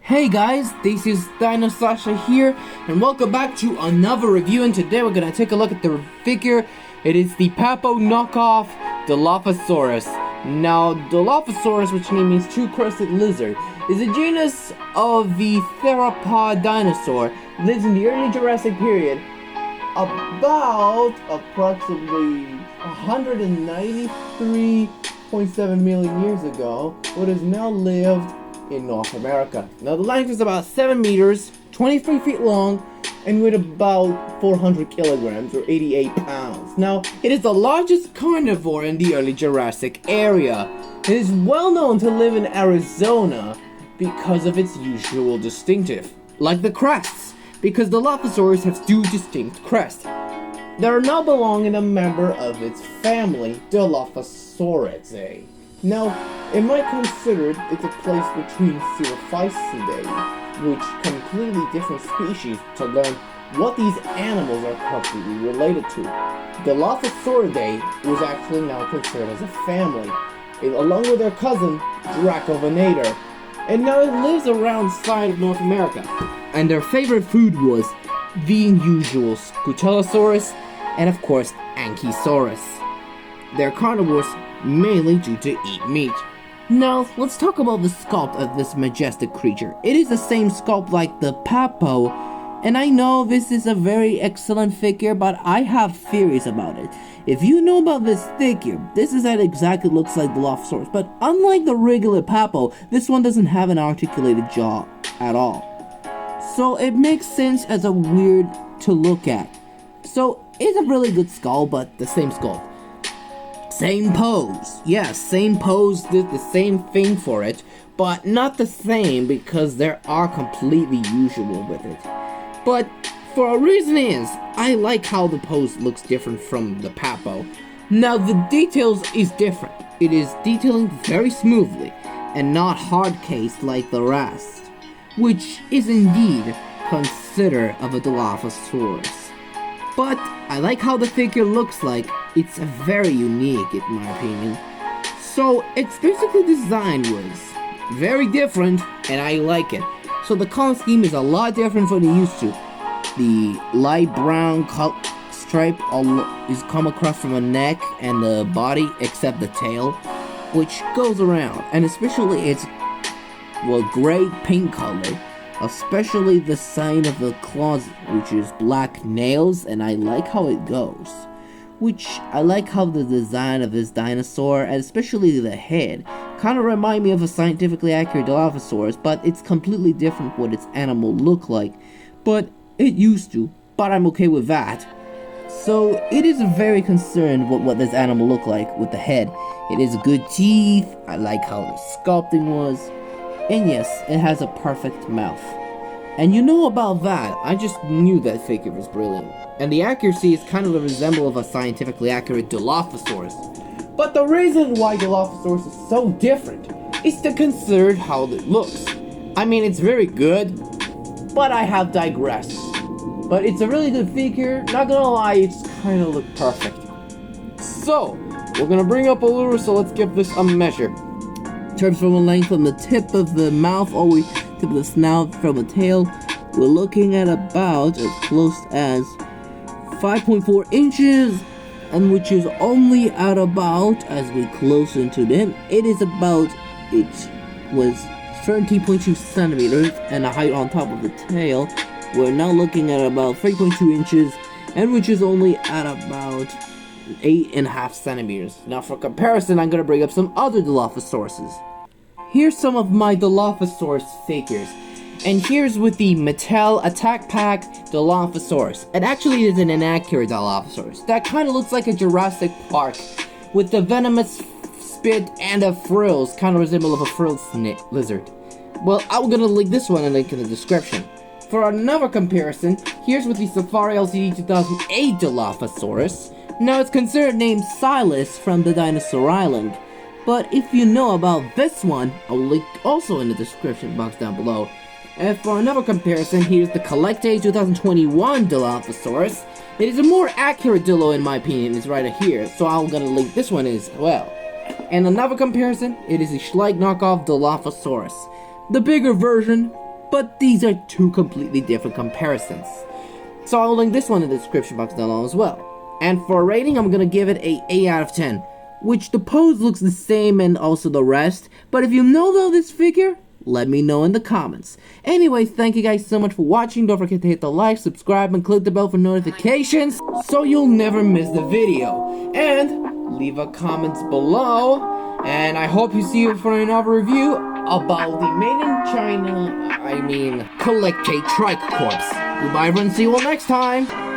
Hey guys, this is DinoSasha here, and welcome back to another review, and today we're gonna take a look at the figure. It is the Papo Knockoff Dilophosaurus. Now, Dilophosaurus, which means two-crested lizard, is a genus of the theropod dinosaur, lives in the early Jurassic period, about approximately 193.7 million years ago, but has now lived in North America. Now the length is about 7 meters, 23 feet long, and weighed about 400 kilograms or 88 pounds. Now, it is the largest carnivore in the early Jurassic area. It is well known to live in Arizona because of its usual distinctive, like the crests, because Dilophosaurus has two distinct crests that are now belonging to a member of its family, Dilophosauridae. Now, it might consider it's a place between Cephalacidae, which completely different species, to learn what these animals are completely related to. Dilophosauridae was actually now considered as a family, along with their cousin, Dracovenator, and now it lives around side of North America. And their favorite food was the usual Scutellosaurus, and of course, Ankylosaurus. They're carnivores mainly due to eat meat. Now, let's talk about the sculpt of this majestic creature. It is the same sculpt like the Papo, and I know this is a very excellent figure, but I have theories about it. If you know about this figure, this is that exactly looks like the Dilophosaurus, but unlike the regular Papo, this one doesn't have an articulated jaw at all. So it makes sense as a weird to look at. So it's a really good skull, but the same skull. Same pose. Yes, same pose, did the same thing for it, but not the same because there are completely usual with it. But for a reason is, I like how the pose looks different from the Papo. Now the details is different. It is detailing very smoothly and not hard cased like the rest, which is indeed considered of a Dilophosaurus. But I like how the figure looks like. It's very unique in my opinion. So its basically design was very different and I like it. So the color scheme is a lot different from the used to. The light brown stripe is come across from the neck and the body except the tail, which goes around, and especially its gray pink color. Especially the sign of the claws, which is black nails, and I like how it goes. Which I like how the design of this dinosaur, and especially the head, kind of remind me of a scientifically accurate Dilophosaurus, but it's completely different what its animal look like. But it used to, but I'm okay with that. So it is very concerned with what this animal look like with the head. It is good teeth, I like how the sculpting was. And yes, it has a perfect mouth. And you know about that, I just knew that figure was brilliant. And the accuracy is kind of a resemble of a scientifically accurate Dilophosaurus. But the reason why Dilophosaurus is so different is to consider how it looks. I mean, it's very good, but I have digressed. But it's a really good figure, not gonna lie, it's kind of look perfect. So, we're gonna bring up a lure, so let's give this a measure. In terms from the length from the tip of the mouth all the way to the snout from the tail, we're looking at about as close as 5.4 inches, and which is only at about, as we close into them, it was 13.2 centimeters, and the height on top of the tail, we're now looking at about 3.2 inches, and which is only at about 8.5 centimeters. Now for comparison, I'm going to bring up some other Dilophosauruses. Here's some of my Dilophosaurus figures. And here's with the Mattel Attack Pack Dilophosaurus. It actually is an inaccurate Dilophosaurus. That kind of looks like a Jurassic Park with the venomous spit and the frills, kind of resemble of a frilled lizard. Well, I'm going to link this one and link in the description. For another comparison, here's with the Safari LCD 2008 Dilophosaurus. Now it's considered named Silas from the Dinosaur Island, but if you know about this one, I'll link also in the description box down below. And for another comparison, here's the CollectA 2021 Dilophosaurus. It is a more accurate Dilo in my opinion, it's right here, so I'm gonna link this one as well. And another comparison, it is a Schleich Knockoff Dilophosaurus. The bigger version, but these are two completely different comparisons. So I'll link this one in the description box down below as well. And for a rating, I'm gonna give it a 8 out of 10, which the pose looks the same and also the rest, but if you know though this figure, let me know in the comments. Anyway, thank you guys so much for watching. Don't forget to hit the like, subscribe, and click the bell for notifications so you'll never miss the video. And leave a comments below. And I hope you see you for another review about the made in China, CollectA Trike Corpse. Goodbye everyone, see you all next time.